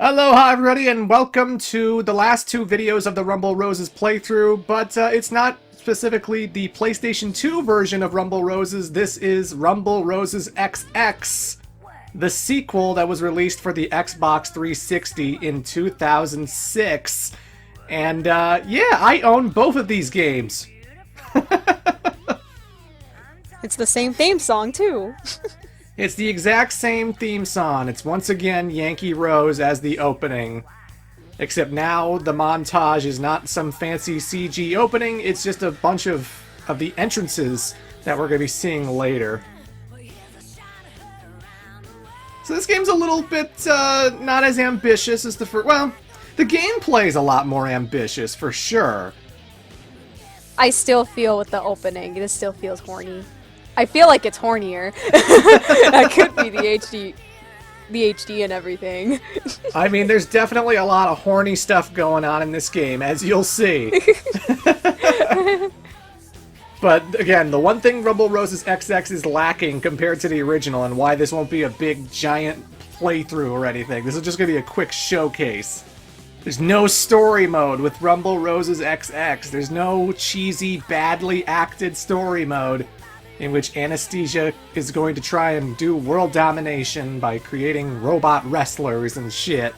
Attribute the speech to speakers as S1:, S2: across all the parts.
S1: Aloha everybody and welcome to the last two videos of the Rumble Roses playthrough, but it's not specifically the PlayStation 2 version of Rumble Roses. This is Rumble Roses XX, the sequel that was released for the Xbox 360 in 2006. And yeah, I own both of these games.
S2: It's the same theme song, too.
S1: It's the exact same theme song. It's once again Yankee Rose as the opening. Except now the montage is not some fancy CG opening, it's just a bunch of the entrances that we're going to be seeing later. So this game's a little bit not as ambitious as the first. Well, the gameplay is a lot more ambitious, for sure.
S2: I still feel with the opening, it still feels horny. I feel like it's hornier. That could be the HD and everything.
S1: I mean, there's definitely a lot of horny stuff going on in this game, as you'll see. But again, the one thing Rumble Roses XX is lacking compared to the original, and why this won't be a big, giant playthrough or anything, this is just going to be a quick showcase. There's no story mode with Rumble Roses XX. There's no cheesy, badly acted story mode in which Anesthesia is going to try and do world domination by creating robot wrestlers and shit.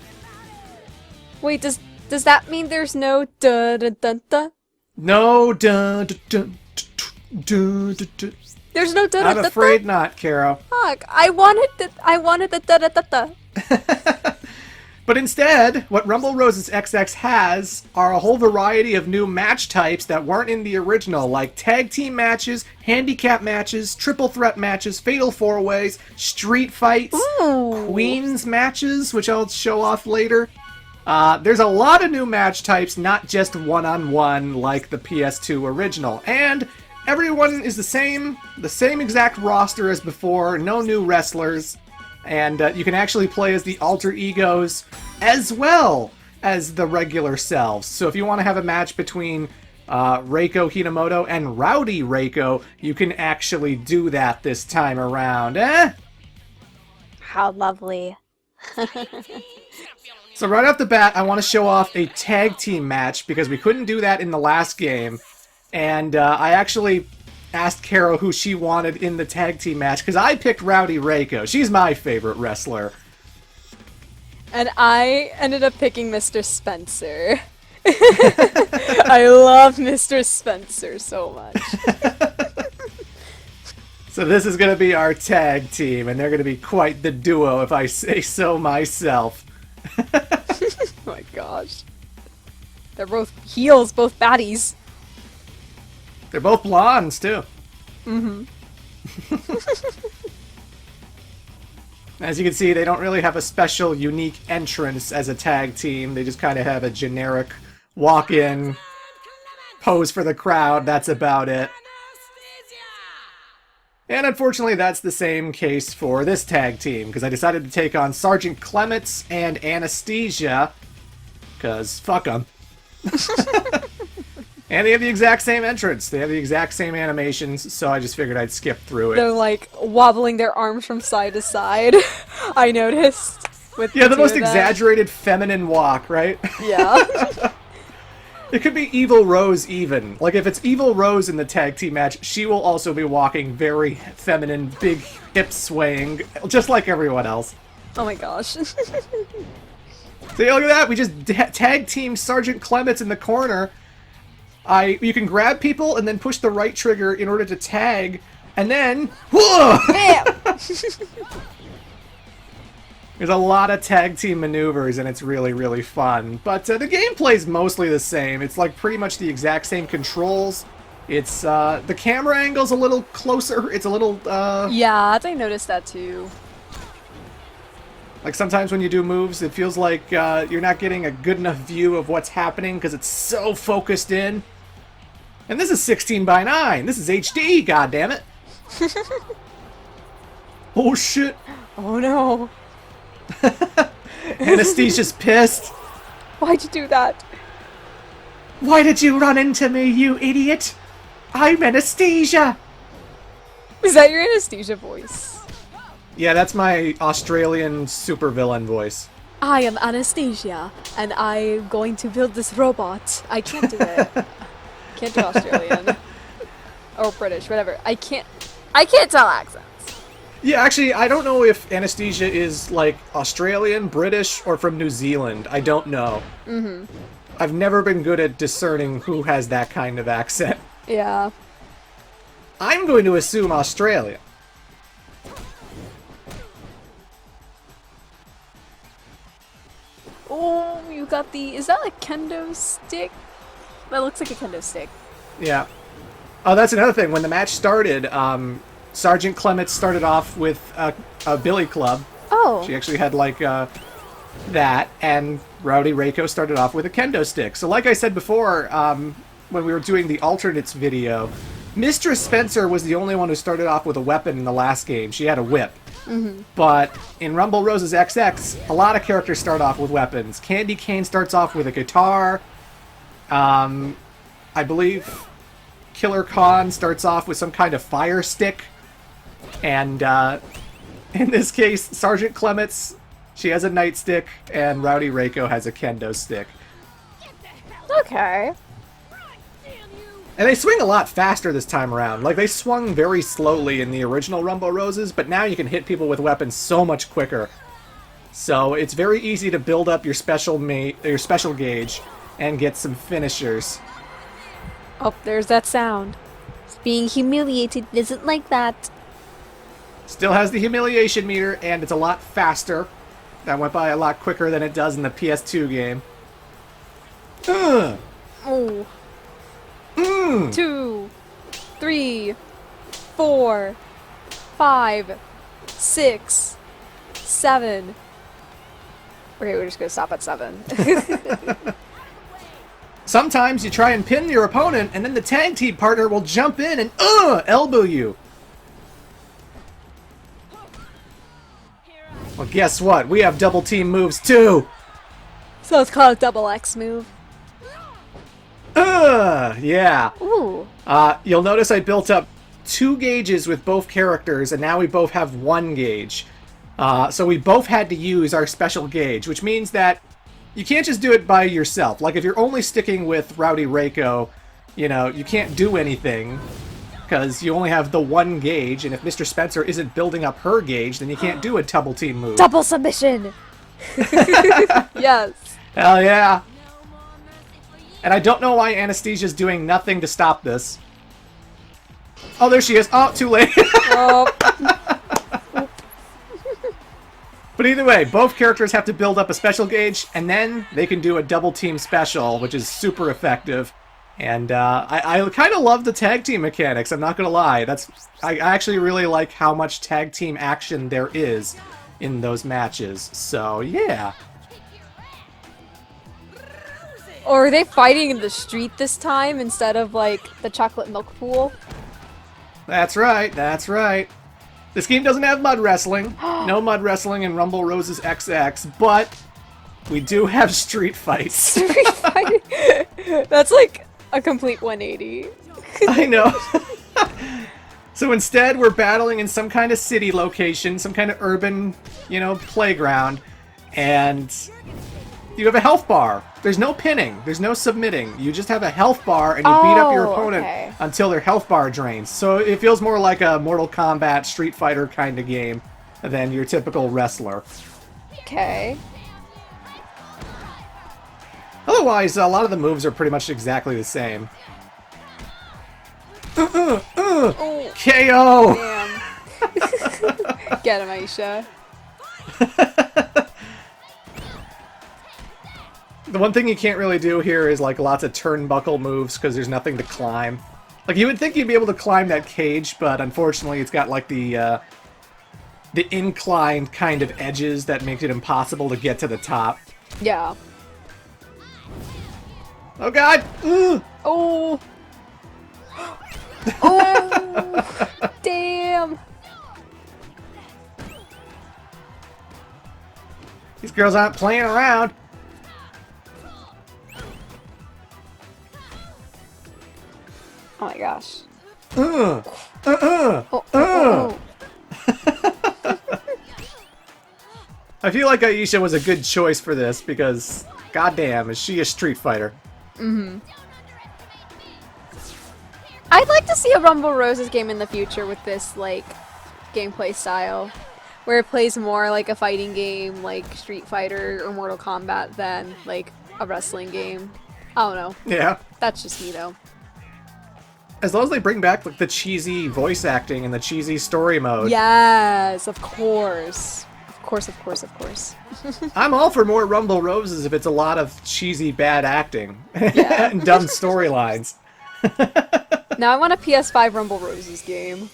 S2: Wait, does that mean there's no da-da-da-da?
S1: No dun-dun-dun.
S2: There's no da-da-da-da?
S1: I'm afraid not, Caro.
S2: Fuck, I wanted the da-da-da-da.
S1: But instead, what Rumble Roses XX has are a whole variety of new match types that weren't in the original, like tag team matches, handicap matches, triple threat matches, fatal four-ways, street fights, queens matches, which I'll show off later. There's a lot of new match types, not just one-on-one like the PS2 original. And everyone is the same exact roster as before, no new wrestlers. And you can actually play as the alter egos as well as the regular selves. So if you want to have a match between Reiko Hinamoto and Rowdy Reiko, you can actually do that this time around, eh?
S2: How lovely.
S1: So right off the bat, I want to show off a tag team match because we couldn't do that in the last game. And I actually asked Caro who she wanted in the tag team match, because I picked Rowdy Reiko. She's my favorite wrestler.
S2: And I ended up picking Mr. Spencer. I love Mr. Spencer so much.
S1: So this is going to be our tag team, and they're going to be quite the duo, if I say so myself.
S2: Oh my gosh. They're both heels, both baddies.
S1: They're both blondes, too.
S2: Mm-hmm.
S1: As you can see, they don't really have a special, unique entrance as a tag team. They just kind of have a generic walk-in, pose for the crowd. That's about it. And unfortunately, that's the same case for this tag team, because I decided to take on Sergeant Clements and Anesthesia, because fuck them. And they have the exact same entrance. They have the exact same animations, so I just figured I'd skip through it.
S2: They're like wobbling their arms from side to side. I noticed. With
S1: the most exaggerated feminine walk, right?
S2: Yeah.
S1: It could be Evil Rose even. Like, if it's Evil Rose in the tag team match, she will also be walking very feminine, big hip swaying, just like everyone else.
S2: Oh my gosh.
S1: So yeah, look at that. We just tag team Sergeant Clements in the corner. You can grab people and then push the right trigger in order to tag, and then whoa! There's a lot of tag team maneuvers, and it's really, really fun. But the gameplay's mostly the same. It's like pretty much the exact same controls. It's the camera angle's a little closer. It's a little
S2: Yeah, I noticed that too.
S1: Like sometimes when you do moves, it feels like you're not getting a good enough view of what's happening because it's so focused in. And this is 16:9. This is HD, goddammit. Oh shit.
S2: Oh no.
S1: Anesthesia's pissed.
S2: Why'd you do that?
S1: Why did you run into me, you idiot? I'm Anesthesia.
S2: Is that your Anesthesia voice?
S1: Yeah, that's my Australian supervillain voice.
S2: I am Anastasia, and I'm going to build this robot. I can't do it. Can't do Australian. Or British, whatever. I can't tell accents.
S1: Yeah, actually, I don't know if Anesthesia is, like, Australian, British, or from New Zealand. I don't know. Mm-hmm. I've never been good at discerning who has that kind of accent.
S2: Yeah.
S1: I'm going to assume Australian.
S2: Oh, you got the... Is that a kendo stick? That looks like a kendo stick.
S1: Yeah. Oh, that's another thing. When the match started, Sergeant Clements started off with a billy club.
S2: Oh.
S1: She actually had, like, that, and Rowdy Reiko started off with a kendo stick. So like I said before, when we were doing the alternates video, Mistress Spencer was the only one who started off with a weapon in the last game. She had a whip. Mm-hmm. But in Rumble Roses XX, a lot of characters start off with weapons. Candy Cane starts off with a guitar. I believe Killer Khan starts off with some kind of fire stick. And in this case, Sergeant Clements, she has a nightstick, and Rowdy Reiko has a kendo stick.
S2: Okay.
S1: And they swing a lot faster this time around. Like, they swung very slowly in the original Rumble Roses, but now you can hit people with weapons so much quicker. So it's very easy to build up your special gauge and get some finishers.
S2: Oh, there's that sound. Being humiliated isn't like that.
S1: Still has the humiliation meter, and it's a lot faster. That went by a lot quicker than it does in the PS2 game.
S2: Oh. 2, 3, 4, 5, 6, 7. Okay, we're just gonna stop at 7.
S1: Sometimes you try and pin your opponent, and then the tag team partner will jump in and elbow you. Well, guess what? We have double team moves too.
S2: So it's called a double X move.
S1: Yeah.
S2: Ooh.
S1: You'll notice I built up 2 gauges with both characters, and now we both have 1 gauge. So we both had to use our special gauge, which means that you can't just do it by yourself. Like, if you're only sticking with Rowdy Reiko, you know, you can't do anything, because you only have the 1 gauge, and if Mr. Spencer isn't building up her gauge, then you can't do a double team move.
S2: Double submission! Yes.
S1: Hell yeah. And I don't know why Anastasia's doing nothing to stop this. Oh, there she is. Oh, too late.
S2: Oh.
S1: But either way, both characters have to build up a special gauge, and then they can do a double team special, which is super effective. And I kind of love the tag team mechanics, I'm not going to lie. I actually really like how much tag team action there is in those matches. So, yeah.
S2: Or are they fighting in the street this time instead of, like, the chocolate milk pool?
S1: That's right, that's right. This game doesn't have mud wrestling. No mud wrestling in Rumble Roses XX, but we do have street fights.
S2: Street fighting? That's like a complete 180.
S1: I know. So instead, we're battling in some kind of city location, some kind of urban, playground, and you have a health bar. There's no pinning. There's no submitting. You just have a health bar, and you beat up your opponent until their health bar drains. So it feels more like a Mortal Kombat Street Fighter kind of game than your typical wrestler.
S2: Okay.
S1: Otherwise, a lot of the moves are pretty much exactly the same.
S2: Oh.
S1: KO!
S2: Damn. Get him, Aisha.
S1: The one thing you can't really do here is like lots of turnbuckle moves because there's nothing to climb. Like, you would think you'd be able to climb that cage, but unfortunately it's got like the inclined kind of edges that make it impossible to get to the top.
S2: Yeah.
S1: Oh god! Ugh.
S2: Oh! Oh! Damn!
S1: These girls aren't playing around.
S2: Oh my gosh.
S1: Oh. I feel like Aisha was a good choice for this because, goddamn, is she a Street Fighter?
S2: Mm-hmm. I'd like to see a Rumble Roses game in the future with this, like, gameplay style. Where it plays more like a fighting game, like Street Fighter or Mortal Kombat, than, like, a wrestling game. I don't know.
S1: Yeah.
S2: That's just me, though.
S1: As long as they bring back like, the cheesy voice acting and the cheesy story mode.
S2: Yes, of course. Of course, of course, of course.
S1: I'm all for more Rumble Roses if it's a lot of cheesy bad acting
S2: Yeah.
S1: and dumb storylines.
S2: Now I want a PS5 Rumble Roses game.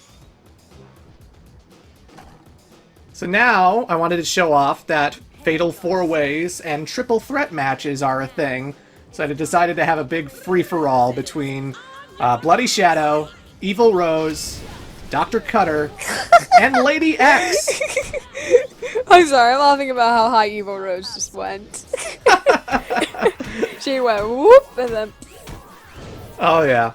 S1: So now I wanted to show off that Fatal 4-Ways and Triple Threat matches are a thing. So I decided to have a big free-for-all between Bloody Shadow, Evil Rose, Dr. Cutter, and Lady X.
S2: I'm sorry, I'm laughing about how high Evil Rose just went. She went whoop and then...
S1: Oh yeah.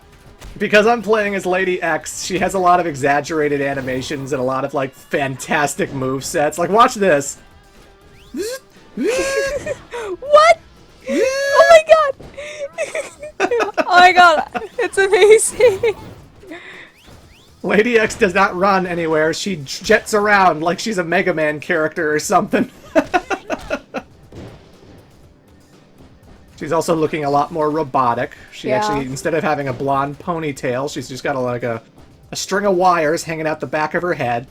S1: Because I'm playing as Lady X, she has a lot of exaggerated animations and a lot of, like, fantastic movesets. Like, watch this.
S2: What? Oh my god! Oh my god, it's amazing!
S1: Lady X does not run anywhere. She jets around like she's a Mega Man character or something. She's also looking a lot more robotic. She actually, instead of having a blonde ponytail, she's just got a string of wires hanging out the back of her head.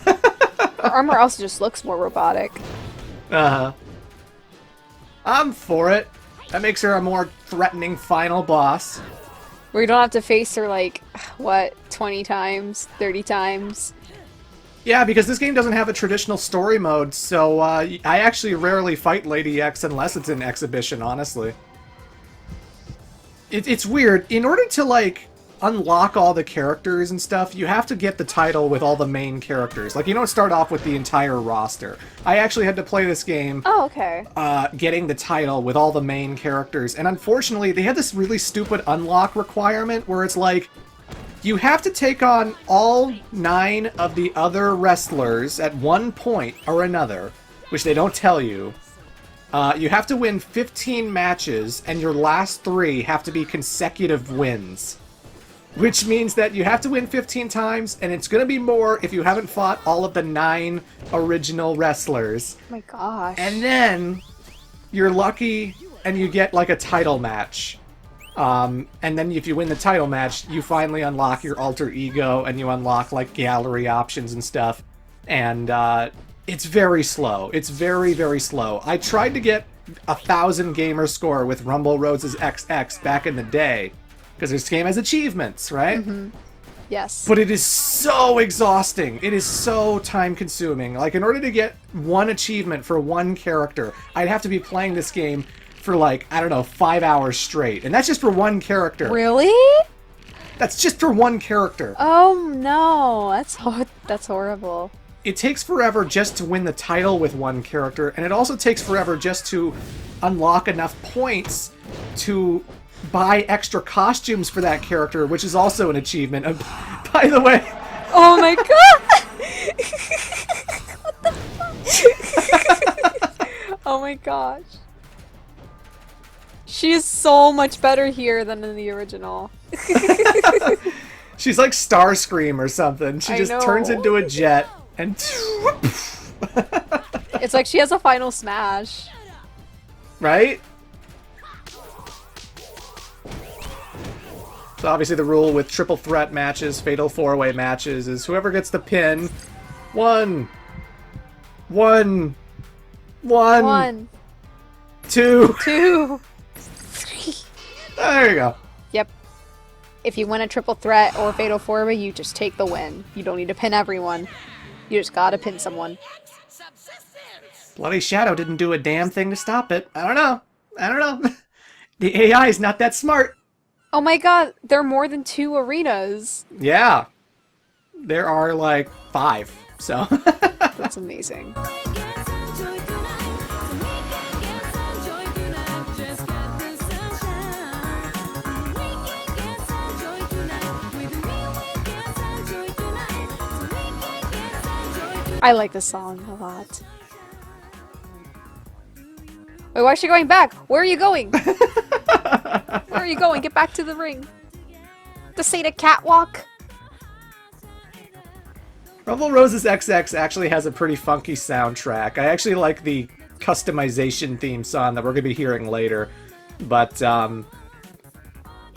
S2: Her armor also just looks more robotic.
S1: Uh-huh. I'm for it. That makes her a more threatening final boss.
S2: Where you don't have to face her like, what, 20 times, 30 times?
S1: Yeah, because this game doesn't have a traditional story mode, so I actually rarely fight Lady X unless it's in exhibition, honestly. It's weird. In order to, like, unlock all the characters and stuff, you have to get the title with all the main characters. Like, you don't start off with the entire roster. I actually had to play this game
S2: Oh, okay.
S1: getting the title with all the main characters, and unfortunately, they had this really stupid unlock requirement where it's like, you have to take on all 9 of the other wrestlers at one point or another, which they don't tell you. You have to win 15 matches, and your last 3 have to be consecutive wins. Which means that you have to win 15 times, and it's going to be more if you haven't fought all of the 9 original wrestlers.
S2: Oh my gosh.
S1: And then you're lucky and you get like a title match. And then if you win the title match, you finally unlock your alter ego and you unlock like gallery options and stuff. And it's very slow. It's very, very slow. I tried to get 1,000 gamer score with Rumble Roses XX back in the day. Because this game has achievements, right?
S2: Mm-hmm. Yes.
S1: But it is so exhausting. It is so time-consuming. Like, in order to get one achievement for one character, I'd have to be playing this game for, like, I don't know, 5 hours straight. And that's just for one character.
S2: Really?
S1: That's just for one character.
S2: Oh no, that's horrible.
S1: It takes forever just to win the title with one character, and it also takes forever just to unlock enough points to buy extra costumes for that character, which is also an achievement. By the way...
S2: Oh my god! What the fuck? Oh my gosh. She is so much better here than in the original.
S1: She's like Starscream or something. She
S2: I
S1: just
S2: know.
S1: turns into a jet and...
S2: It's like she has a final smash.
S1: Right? So obviously the rule with triple threat matches, fatal 4-way matches, is whoever gets the pin, one,
S2: 1,
S1: 2.
S2: 2, 3.
S1: There you go.
S2: Yep. If you win a triple threat or fatal 4-way, you just take the win. You don't need to pin everyone. You just gotta pin someone.
S1: Bloody Shadow didn't do a damn thing to stop it. I don't know. The AI is not that smart.
S2: Oh my god, there are more than 2 arenas.
S1: Yeah. There are like 5, so...
S2: That's amazing. I like this song a lot. Wait, why is she going back? Where are you going? Where are you going? Get back to the ring. To say the catwalk.
S1: Rumble Roses XX actually has a pretty funky soundtrack. I actually like the customization theme song that we're going to be hearing later. But,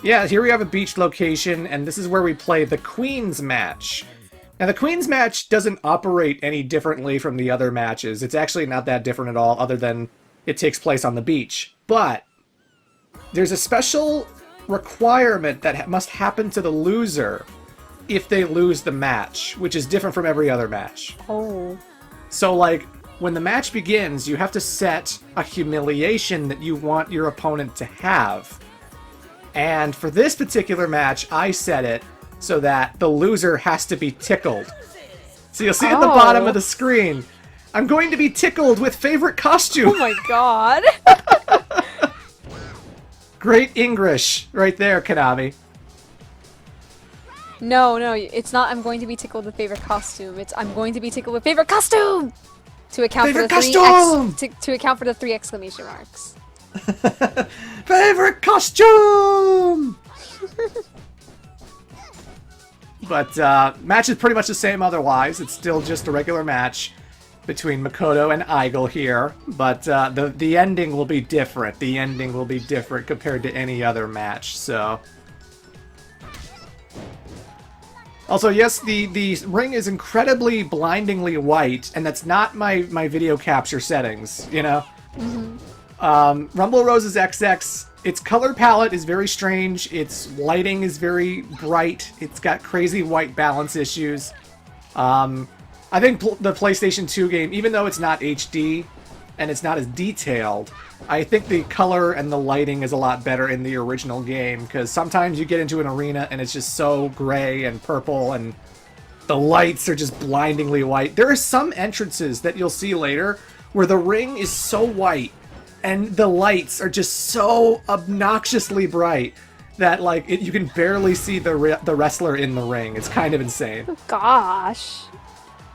S1: yeah, here we have a beach location, and this is where we play the Queen's match. Now, the Queen's match doesn't operate any differently from the other matches. It's actually not that different at all, other than it takes place on the beach. But there's a special requirement that must happen to the loser if they lose the match, which is different from every other match.
S2: Oh.
S1: So, like, when the match begins, you have to set a humiliation that you want your opponent to have. And for this particular match, I set it so that the loser has to be tickled. So you'll see at the bottom of the screen, I'm going to be tickled with favorite costume.
S2: Oh my god.
S1: Great English right there, Konami.
S2: No, it's not I'm going to be tickled with favorite costume. It's I'm going to be tickled with favorite costume! To account
S1: Favorite
S2: for the
S1: costume!
S2: to account for the 3 exclamation marks.
S1: Favorite costume! But match is pretty much the same otherwise. It's still just a regular match between Makoto and Eigel here. But the ending will be different. The ending will be different compared to any other match, so... Also, yes, the ring is incredibly blindingly white, and that's not my video capture settings, you know? Mm-hmm. Rumble Roses XX, its color palette is very strange, its lighting is very bright, it's got crazy white balance issues. I think the PlayStation 2 game, even though it's not HD, and it's not as detailed, I think the color and the lighting is a lot better in the original game, because sometimes you get into an arena and it's just so gray and purple and the lights are just blindingly white. There are some entrances that you'll see later where the ring is so white and the lights are just so obnoxiously bright that like you can barely see the wrestler in the ring. It's kind of insane.
S2: Oh, gosh.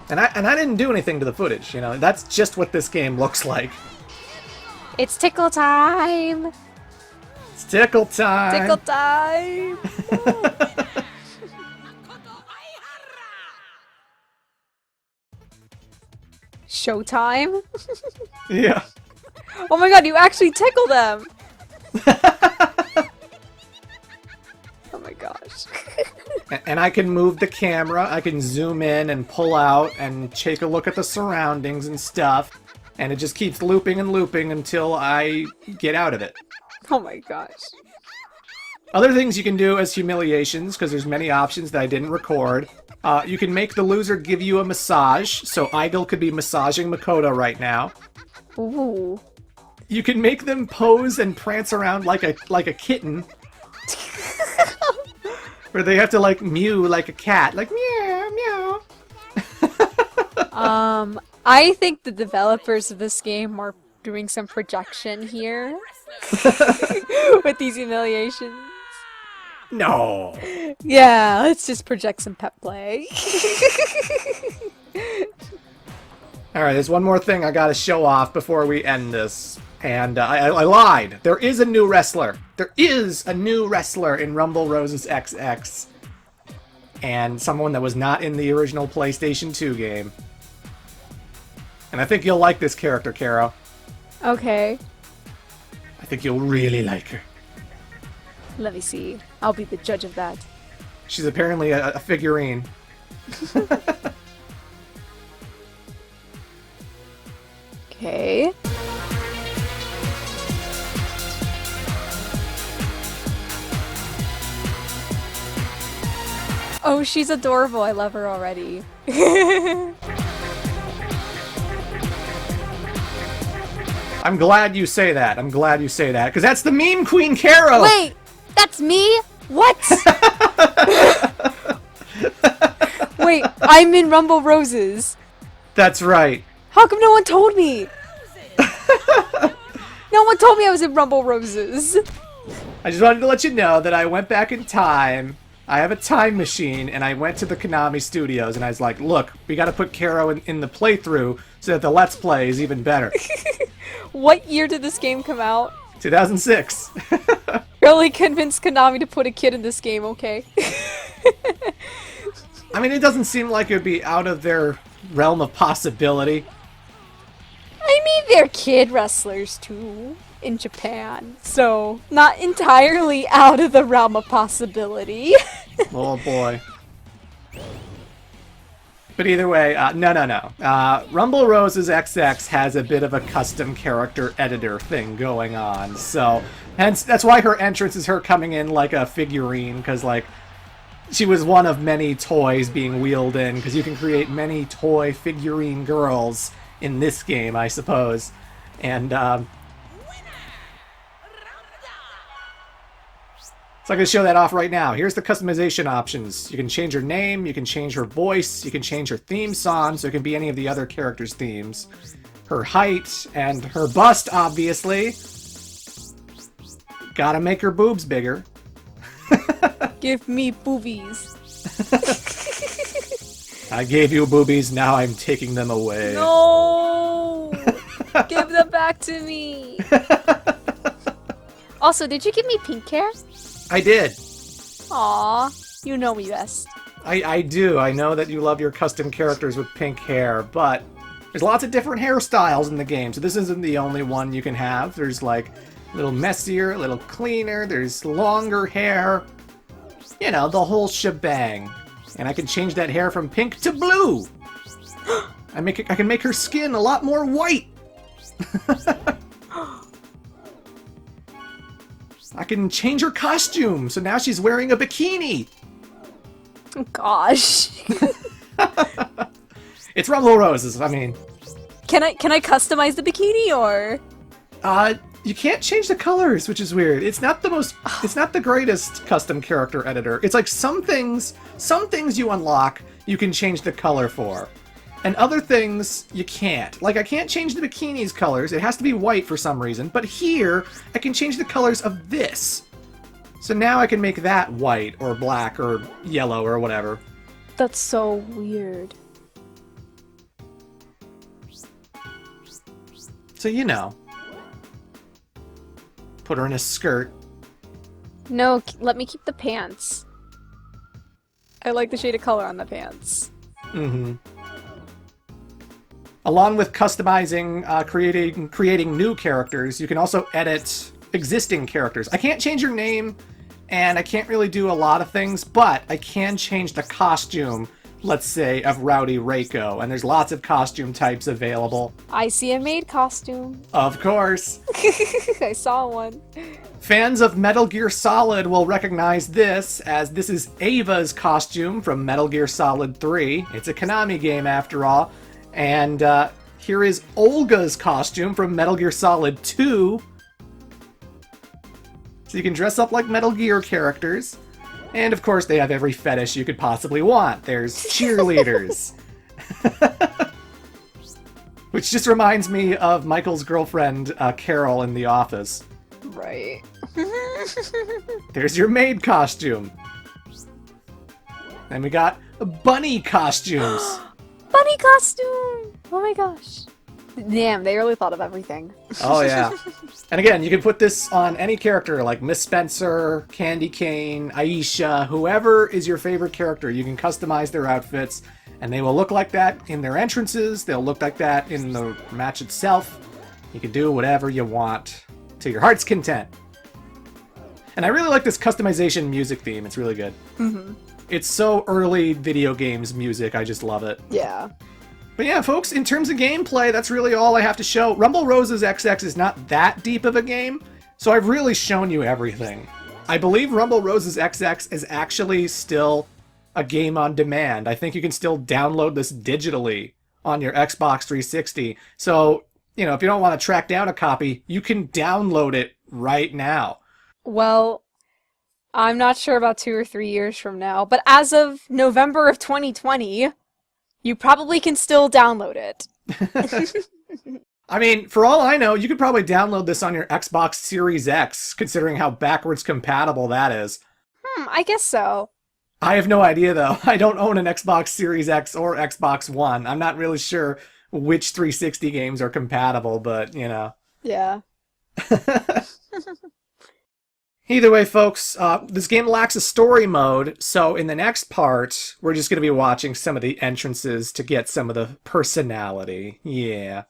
S1: And I didn't do anything to the footage, you know. That's just what this game looks like.
S2: It's tickle time!
S1: It's tickle time!
S2: Tickle time! Showtime?
S1: Yeah.
S2: Oh my god, you actually tickle them! Oh my gosh.
S1: And I can move the camera, I can zoom in and pull out and take a look at the surroundings and stuff. And it just keeps looping and looping until I get out of it.
S2: Oh my gosh.
S1: Other things you can do as humiliations, because there's many options that I didn't record. You can make the loser give you a massage, so Eigel could be massaging Makoto right now.
S2: Ooh. You
S1: can make them pose and prance around like a kitten. Where they have to like mew like a cat, like meow, meow.
S2: I think the developers of this game are doing some projection here. With these humiliations.
S1: No.
S2: Yeah, let's just project some pep play.
S1: Alright, there's one more thing I gotta show off before we end this. And I lied. There is a new wrestler. There is a new wrestler in Rumble Roses XX. And someone that was not in the original PlayStation 2 game. And I think you'll like this character, Caro.
S2: Okay.
S1: I think you'll really like her.
S2: Let me see. I'll be the judge of that.
S1: She's apparently a figurine.
S2: Okay. Oh, she's adorable. I love her already.
S1: I'm glad you say that. I'm glad you say that. Because that's the meme queen, Caro!
S2: Wait! That's me? What? Wait, I'm in Rumble Roses.
S1: That's right.
S2: How come no one told me? No one told me I was in Rumble Roses.
S1: I just wanted to let you know that I went back in time. I have a time machine, and I went to the Konami studios, and I was like, look, we gotta put Karo in the playthrough so that the Let's Play is even better.
S2: What year did this game come out?
S1: 2006.
S2: Really convinced Konami to put a kid in this game, okay?
S1: I mean, it doesn't seem like it would be out of their realm of possibility.
S2: I mean, they're kid wrestlers too in Japan, so not entirely out of the realm of possibility.
S1: Oh boy. But either way, no. Rumble Roses XX has a bit of a custom character editor thing going on, so hence that's why her entrance is her coming in like a figurine, because like she was one of many toys being wheeled in, because you can create many toy figurine girls in this game, I suppose. And so I'm going to show that off right now. Here's the customization options. You can change her name, you can change her voice, you can change her theme song, so it can be any of the other characters' themes. Her height, and her bust, obviously. Gotta make her boobs bigger.
S2: Give me boobies.
S1: I gave you boobies, now I'm taking them away.
S2: No! Give them back to me! Also, did you give me pink hair?
S1: I did.
S2: Aw, you know me best.
S1: I do. I know that you love your custom characters with pink hair, but there's lots of different hairstyles in the game, so this isn't the only one you can have. There's like a little messier, a little cleaner, there's longer hair. You know, the whole shebang. And I can change that hair from pink to blue. I can make her skin a lot more white. I can change her costume, so now she's wearing a bikini.
S2: Oh, gosh.
S1: It's Rumble Roses, I mean.
S2: Can I customize the bikini or?
S1: You can't change the colors, which is weird. It's not the greatest custom character editor. It's like some things you unlock, you can change the color for. And other things, you can't. Like, I can't change the bikini's colors. It has to be white for some reason. But here, I can change the colors of this. So now I can make that white, or black, or yellow, or whatever.
S2: That's so weird.
S1: So, you know. Put her in a skirt.
S2: No, let me keep the pants. I like the shade of color on the pants.
S1: Mm-hmm. Along with customizing, creating new characters, you can also edit existing characters. I can't change your name, and I can't really do a lot of things, but I can change the costume, let's say, of Rowdy Reiko, and there's lots of costume types available.
S2: I see a maid costume.
S1: Of course.
S2: I saw one.
S1: Fans of Metal Gear Solid will recognize this, as this is Ava's costume from Metal Gear Solid 3. It's a Konami game, after all. And here is Olga's costume from Metal Gear Solid 2. So you can dress up like Metal Gear characters. And of course they have every fetish you could possibly want. There's cheerleaders. Which just reminds me of Michael's girlfriend, Carol, in The Office.
S2: Right.
S1: There's your maid costume. Then we got bunny costumes.
S2: Bunny costume! Oh my gosh. Damn, they really thought of everything.
S1: Oh yeah. And again, you can put this on any character, like Miss Spencer, Candy Cane, Aisha, whoever is your favorite character. You can customize their outfits, and they will look like that in their entrances. They'll look like that in the match itself. You can do whatever you want to your heart's content. And I really like this customization music theme. It's really good.
S2: Mm-hmm.
S1: It's so early video games music. I just love it.
S2: Yeah.
S1: But yeah, folks, in terms of gameplay, that's really all I have to show. Rumble Roses XX is not that deep of a game, so I've really shown you everything. I believe Rumble Roses XX is actually still a game on demand. I think you can still download this digitally on your Xbox 360. So, you know, if you don't want to track down a copy, you can download it right now.
S2: Well, I'm not sure about 2 or 3 years from now, but as of November of 2020, you probably can still download it.
S1: I mean, for all I know, you could probably download this on your Xbox Series X, considering how backwards compatible that is.
S2: I guess so.
S1: I have no idea though. I don't own an Xbox Series X or Xbox One. I'm not really sure which 360 games are compatible, but you know.
S2: Yeah.
S1: Either way, folks, this game lacks a story mode, so in the next part, we're just going to be watching some of the entrances to get some of the personality. Yeah.